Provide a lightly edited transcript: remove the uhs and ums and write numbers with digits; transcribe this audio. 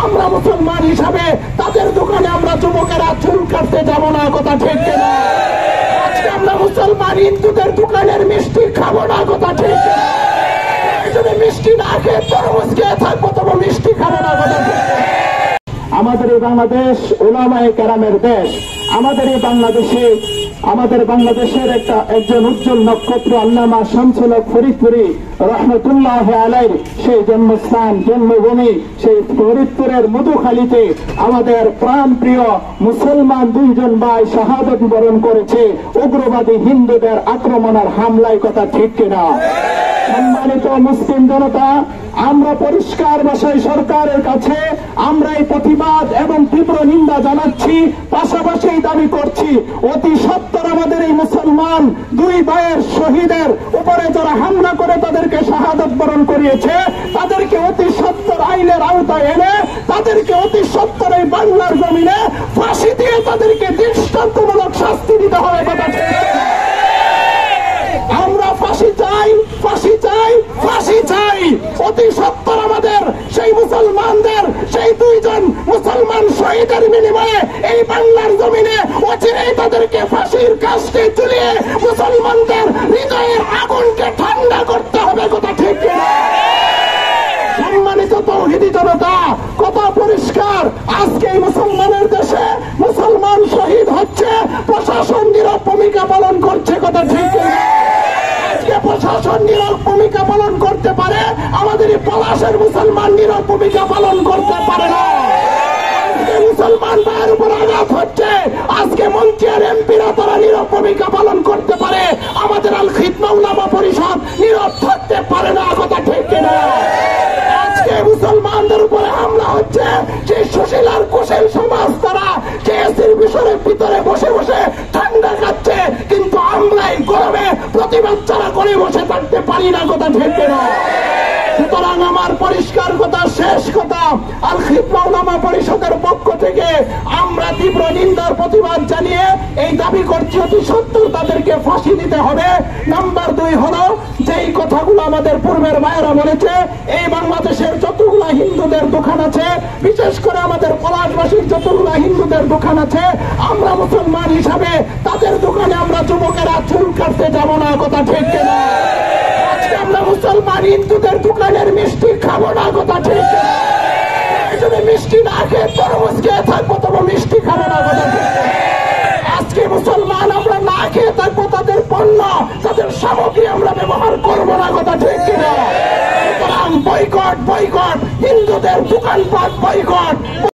আমরা মুসলমান হিসাবে তাদের দোকানে আমরা যুবকেরা চুল কাটতে যাব না, কথা ঠিক কিনা? আজকে আমরা মুসলমান হিন্দুদের দোকানের মিষ্টি খাবো না, কথা ঠিক কিনা? যদি মিষ্টি না খেয়ে তরমুজ খেয়ে থাকবো তবু মিষ্টি খাবো না, কথা ঠিক কিনা? আমাদের এই বাংলাদেশ উলামায়ে কেরামের দেশ। আমাদের বাংলাদেশের একজন উজ্জ্বল নক্ষত্র আল্লামা শামসুল হক ফরিদপুরি রহমতুল্লাহ আলাইহির সেই জন্মস্থান, জন্মভূমি, সেই ফরিদপুরের মধুখালীতে আমাদের প্রাণ প্রিয় মুসলমান দুইজন ভাই শাহাদত বরণ করেছে উগ্রবাদী হিন্দুদের আক্রমণের হামলায়, কথা ঠিক কিনা? সম্মানিত মুসলিম জনতা, আমরা পরিষ্কার ভাষায় সরকারের কাছে আমরা এই প্রতিবাদ এবং তীব্র নিন্দা জানাচ্ছি, পাশাপাশি দাবি করছি অতি সত্বর আমাদের এই মুসলমান দুই ভাইয়ের শহীদের উপরে যারা হামলা করে তাদেরকে শাহাদত বরণ করিয়েছে তাদেরকে অতি সত্বর আইনের আওতায় এনে তাদেরকে অতি সত্বর এই বাংলার জমিনে ফাঁসি দিয়ে তাদেরকে দৃষ্টান্তমূলক শাস্তি দিতে হবে, কথা ঠিক। আমরা ফাঁসি চাই, ফাঁসি চাই, ফাঁসি চাই। অতি সত্বর আমাদের সেই মুসলমানদের, সেই দুইজন মুসলমান শহীদের বিনিময়ে এই বাংলার জমিনে অচিরেই তাদেরকে ফাঁসির কাস্টে ঝুলিয়ে মুসলমানদের হৃদয়ের আগুনকে ঠান্ডা করতে হবে, কথা ঠিক কিনা? সম্মানিত তৌহিদি জনতা, কথা পরিষ্কার, আজকে এই মুসলমানের দেশে মুসলমান শহীদ হচ্ছে, প্রশাসন নীরব ভূমিকা পালন করছে, কথা ঠিক কিনা? আজকে প্রশাসন নীরব ভূমিকা পালন করতে পারে, আমাদের এই পলাশের মুসলমান নীরব ভূমিকা পালন করতে পারে না। আজকে মুসলমান ভাইয়ের উপর আঘাত হচ্ছে, আজকে মন্ত্রী আর এমপিরা তারা নীরব ভূমিকা পালন করতে পারে, আমাদের আল খিদমা উলামা পরিষদ নীরব থাকতে পারে না, কথা ঠিক কিনা? আজকে মুসলমানদের উপরে হামলা হচ্ছে, সেই সুশীল আর কুশীল সমাজ তারা কেএসির বিষয়ের ভিতরে বসে বসে ঠান্ডা খাচ্ছে, কিন্তু আমরা এই গরমে প্রতিবাদ ছাড়া করে বসে থাকতে পারি না, কথা ঠিক কিনা? সুতরাং আমার পরিষ্কার কথা, শেষ কথা, আল খিদমা উলামা পরিষদের পক্ষ থেকে আমরা তীব্র নিন্দার প্রতিবাদ জানিয়ে এই দাবি করছি অতি সত্বর তাদেরকে ফাঁসি দিতে হবে। নাম্বার 2 হলো যেই কথাগুলো আমাদের পূর্বের ভাইয়েরা বলেছে, এই বাংলাদেশের যতগুলো হিন্দুদের দোকান আছে, বিশেষ করে আমাদের পলাশবাসীর যতগুলো হিন্দুদের দোকান আছে, আমরা মুসলমান হিসাবে তাদের দোকানে আমরা যুবকেরা চুল কাটতে যাব না, কথা ঠিক কিনা? আজকে আমরা মুসলমান হিন্দুদের দোকানের মিষ্টি খাবো না, কথা ঠিক কিনা? যদি মিষ্টি না খেয়ে তরমুজ খেয়ে থাকবো তবু মিষ্টি খাবো না, কথা ঠিক কিনা? আজকে মুসলমান আমরা না খেয়ে থাকবো, তাদের পণ্য, তাদের সামগ্রী আমরা ব্যবহার করবো না, কথা ঠিক কিনা? সুতরাং বয়কট, বয়কট, হিন্দুদের দোকানপাট বয়কট।